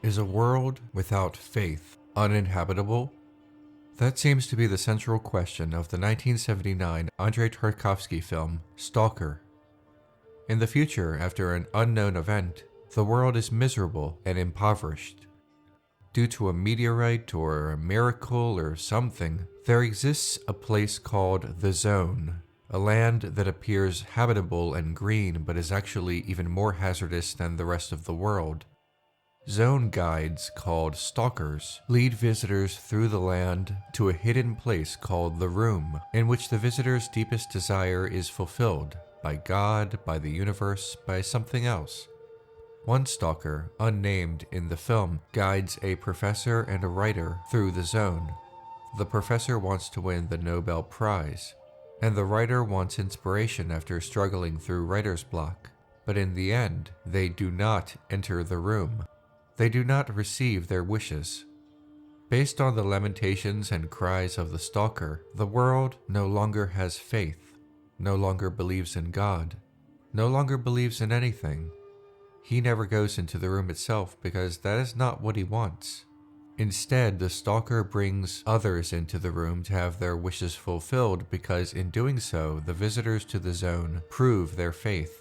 Is a world without faith uninhabitable? That seems to be the central question of the 1979 Andrei Tarkovsky film, Stalker. In the future, after an unknown event, the world is miserable and impoverished. Due to a meteorite or a miracle or something, there exists a place called the Zone, a land that appears habitable and green but is actually even more hazardous than the rest of the world. Zone guides, called stalkers, lead visitors through the land to a hidden place called the Room, in which the visitor's deepest desire is fulfilled by God, by the universe, by something else. One stalker, unnamed in the film, guides a professor and a writer through the Zone. The professor wants to win the Nobel Prize, and the writer wants inspiration after struggling through writer's block. But in the end, they do not enter the room. They do not receive their wishes. Based on the lamentations and cries of the stalker, the world no longer has faith, no longer believes in God, no longer believes in anything. He never goes into the room itself because that is not what he wants. Instead, the stalker brings others into the room to have their wishes fulfilled because in doing so, the visitors to the Zone prove their faith.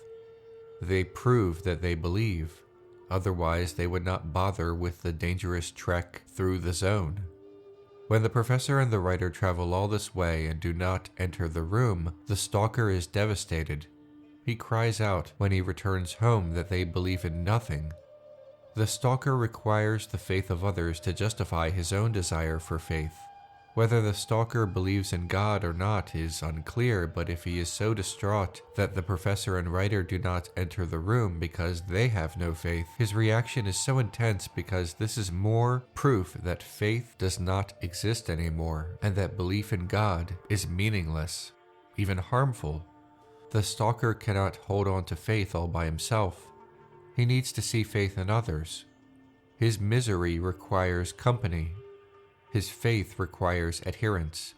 They prove that they believe. Otherwise, they would not bother with the dangerous trek through the Zone. When the professor and the writer travel all this way and do not enter the room, the stalker is devastated. He cries out when he returns home that they believe in nothing. The stalker requires the faith of others to justify his own desire for faith. Whether the stalker believes in God or not is unclear, but if he is so distraught that the professor and writer do not enter the room because they have no faith, his reaction is so intense because this is more proof that faith does not exist anymore and that belief in God is meaningless, even harmful. The stalker cannot hold on to faith all by himself. He needs to see faith in others. His misery requires company. His faith requires adherence.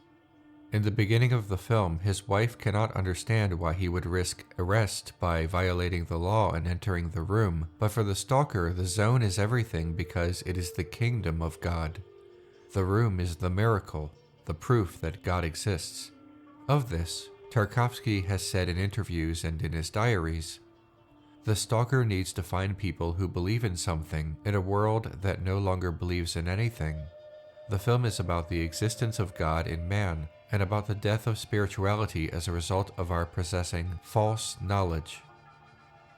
In the beginning of the film, his wife cannot understand why he would risk arrest by violating the law and entering the room, but for the stalker, the Zone is everything because it is the kingdom of God. The room is the miracle, the proof that God exists. Of this, Tarkovsky has said in interviews and in his diaries, "The stalker needs to find people who believe in something in a world that no longer believes in anything." The film is about the existence of God in man and about the death of spirituality as a result of our possessing false knowledge.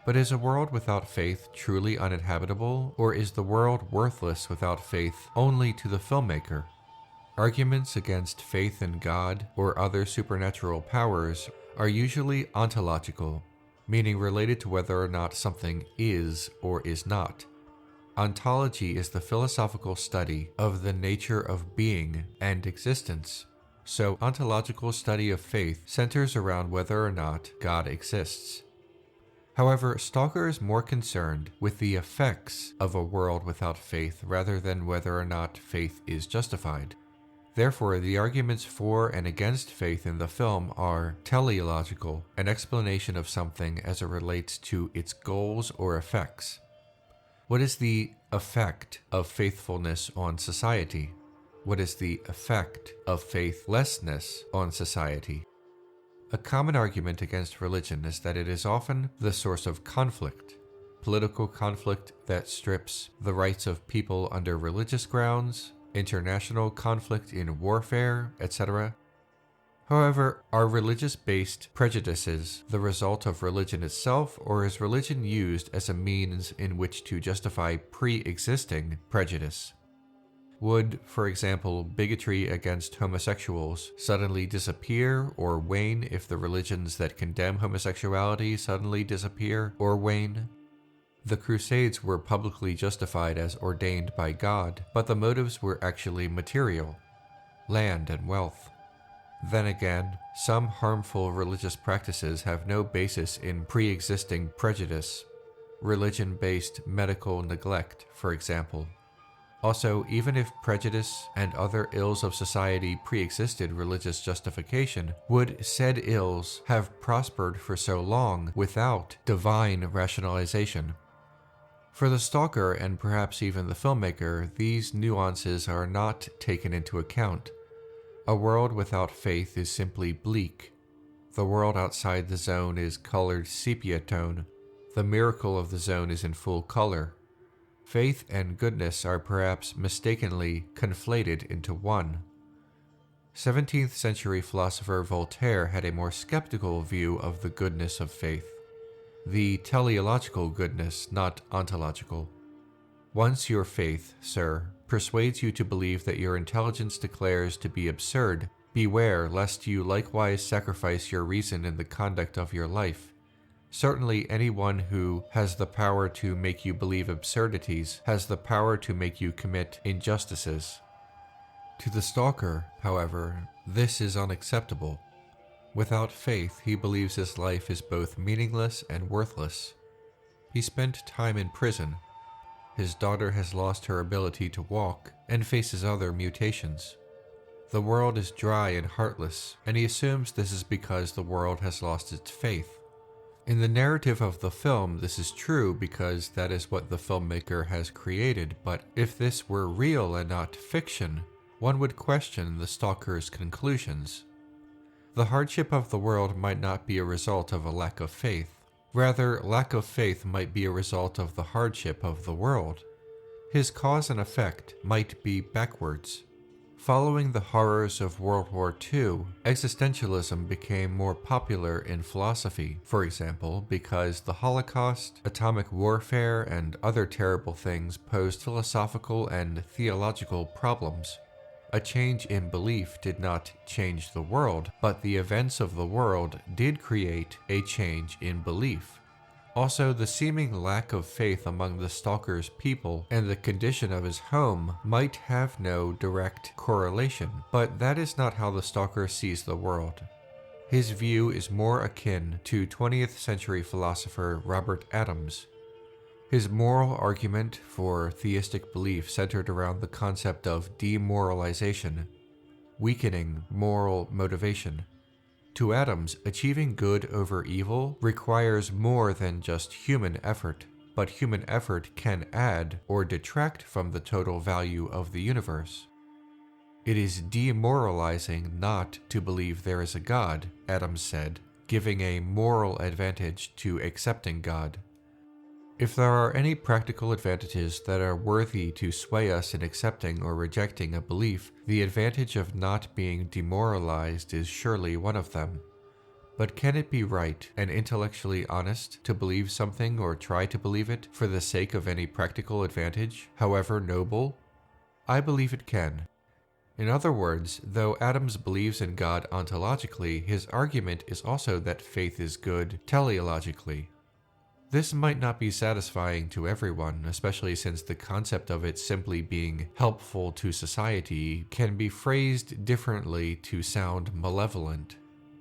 But is a world without faith truly uninhabitable, or is the world worthless without faith only to the filmmaker? Arguments against faith in God or other supernatural powers are usually ontological, meaning related to whether or not something is or is not. Ontology is the philosophical study of the nature of being and existence. So ontological study of faith centers around whether or not God exists. However, Stalker is more concerned with the effects of a world without faith rather than whether or not faith is justified. Therefore, the arguments for and against faith in the film are teleological, an explanation of something as it relates to its goals or effects. What is the effect of faithfulness on society? What is the effect of faithlessness on society? A common argument against religion is that it is often the source of conflict, political conflict that strips the rights of people under religious grounds, international conflict in warfare, etc. However, are religious-based prejudices the result of religion itself, or is religion used as a means in which to justify pre-existing prejudice? Would, for example, bigotry against homosexuals suddenly disappear or wane if the religions that condemn homosexuality suddenly disappear or wane? The Crusades were publicly justified as ordained by God, but the motives were actually material, land and wealth. Then again, some harmful religious practices have no basis in pre-existing prejudice, religion-based medical neglect, for example. Also, even if prejudice and other ills of society pre-existed religious justification, would said ills have prospered for so long without divine rationalization? For the stalker, and perhaps even the filmmaker, these nuances are not taken into account. A world without faith is simply bleak. The world outside the zone is colored sepia tone. The miracle of the zone is in full color. Faith and goodness are perhaps mistakenly conflated into one. 17th century philosopher Voltaire had a more skeptical view of the goodness of faith. The teleological goodness, not ontological. Once your faith, sir, persuades you to believe that your intelligence declares to be absurd, beware lest you likewise sacrifice your reason in the conduct of your life. Certainly anyone who has the power to make you believe absurdities has the power to make you commit injustices. To the stalker, however, this is unacceptable. Without faith, he believes his life is both meaningless and worthless. He spent time in prison. His daughter has lost her ability to walk and faces other mutations. The world is dry and heartless, and he assumes this is because the world has lost its faith. In the narrative of the film, this is true because that is what the filmmaker has created, but if this were real and not fiction, one would question the stalker's conclusions. The hardship of the world might not be a result of a lack of faith. Rather, lack of faith might be a result of the hardship of the world. His cause and effect might be backwards. Following the horrors of World War II, existentialism became more popular in philosophy, for example, because the Holocaust, atomic warfare, and other terrible things posed philosophical and theological problems. A change in belief did not change the world, but the events of the world did create a change in belief. Also, the seeming lack of faith among the stalker's people and the condition of his home might have no direct correlation, but that is not how the stalker sees the world. His view is more akin to 20th century philosopher Robert Adams. His moral argument for theistic belief centered around the concept of demoralization, weakening moral motivation. To Adams, achieving good over evil requires more than just human effort, but human effort can add or detract from the total value of the universe. It is demoralizing not to believe there is a God, Adams said, giving a moral advantage to accepting God. If there are any practical advantages that are worthy to sway us in accepting or rejecting a belief, the advantage of not being demoralized is surely one of them. But can it be right and intellectually honest to believe something or try to believe it for the sake of any practical advantage, however noble? I believe it can. In other words, though Adams believes in God ontologically, his argument is also that faith is good teleologically. This might not be satisfying to everyone, especially since the concept of it simply being helpful to society can be phrased differently to sound malevolent.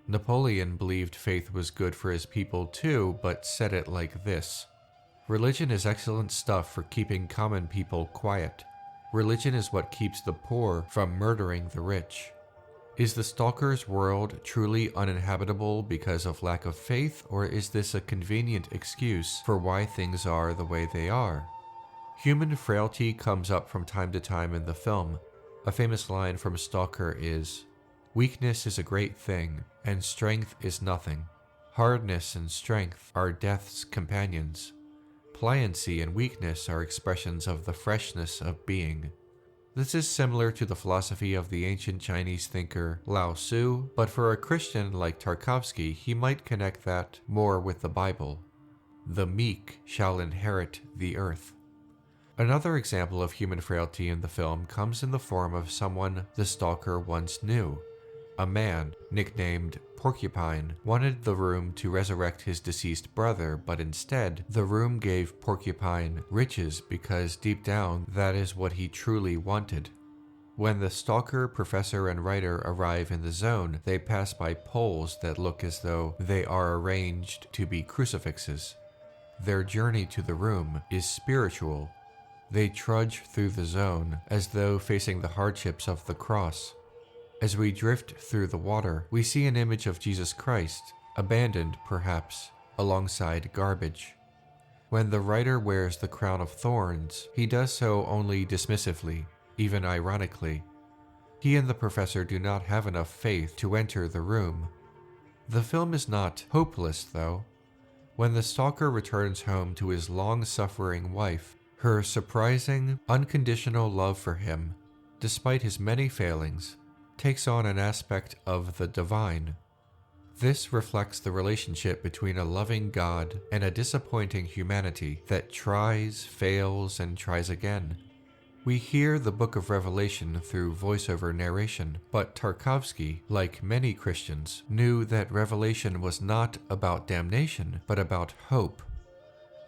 Napoleon believed faith was good for his people too, but said it like this: "Religion is excellent stuff for keeping common people quiet. Religion is what keeps the poor from murdering the rich." Is the stalker's world truly uninhabitable because of lack of faith, or is this a convenient excuse for why things are the way they are? Human frailty comes up from time to time in the film. A famous line from Stalker is, "Weakness is a great thing, and strength is nothing. Hardness and strength are death's companions. Pliancy and weakness are expressions of the freshness of being." This is similar to the philosophy of the ancient Chinese thinker Lao Tzu, but for a Christian like Tarkovsky, he might connect that more with the Bible. The meek shall inherit the earth. Another example of human frailty in the film comes in the form of someone the stalker once knew. A man, nicknamed Porcupine, wanted the room to resurrect his deceased brother, but instead, the room gave Porcupine riches because deep down, that is what he truly wanted. When the stalker, professor, and writer arrive in the zone, they pass by poles that look as though they are arranged to be crucifixes. Their journey to the room is spiritual. They trudge through the zone as though facing the hardships of the cross. As we drift through the water, we see an image of Jesus Christ, abandoned perhaps, alongside garbage. When the writer wears the crown of thorns, he does so only dismissively, even ironically. He and the professor do not have enough faith to enter the room. The film is not hopeless, though. When the stalker returns home to his long-suffering wife, her surprising, unconditional love for him, despite his many failings, takes on an aspect of the divine. This reflects the relationship between a loving God and a disappointing humanity that tries, fails, and tries again. We hear the Book of Revelation through voiceover narration, but Tarkovsky, like many Christians, knew that Revelation was not about damnation, but about hope.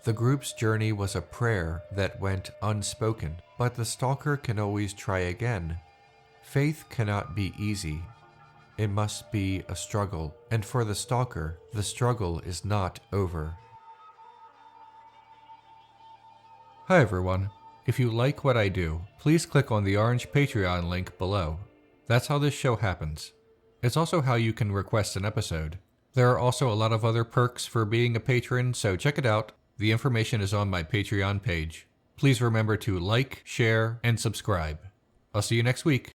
The group's journey was a prayer that went unspoken, but the stalker can always try again. Faith cannot be easy. It must be a struggle, and for the stalker, the struggle is not over. Hi everyone. If you like what I do, please click on the orange Patreon link below. That's how this show happens. It's also how you can request an episode. There are also a lot of other perks for being a patron, so check it out. The information is on my Patreon page. Please remember to like, share, and subscribe. I'll see you next week.